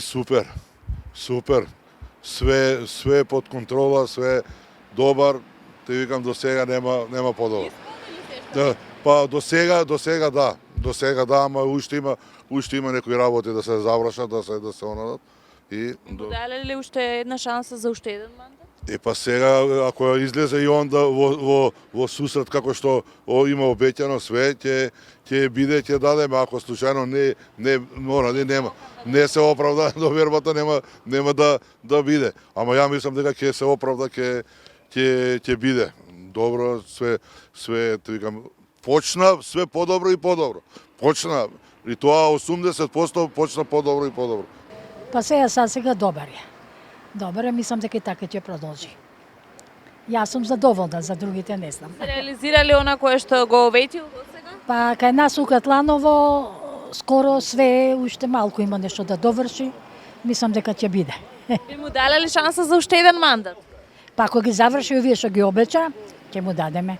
супер. Супер. Све е под контрола, све е добар. Те викам до сега нема подобро. Да, па до сега да. До сега да, ама уште има некои работи да се завршат, да се онадат. И Му даде ли уште една шанса за уште еден мандат? па сега ако излезе и он да во сусрет како што има обеќано све, ќе биде, ќе дадеме, ако случајно не се оправда довербата, нема да биде. Ама ја мислам дека ќе се оправда, ќе биде. Добро, све викам, почна све подобро и подобро. Почна и тоа 80% почна подобро и подобро. Па сега добар е. Добар е, мислам дека и така ќе продолжи. Јас сум задоволна, за другите не знам. Се реализирали она кое што го оветил до сега? Па кај нас у Катланово скоро све уште малку има нешто да доврши. Мислам дека ќе биде. Би му дали ли шанса за уште еден мандат? Па ако ги заврши овие што ги обеча, ќе му дадеме.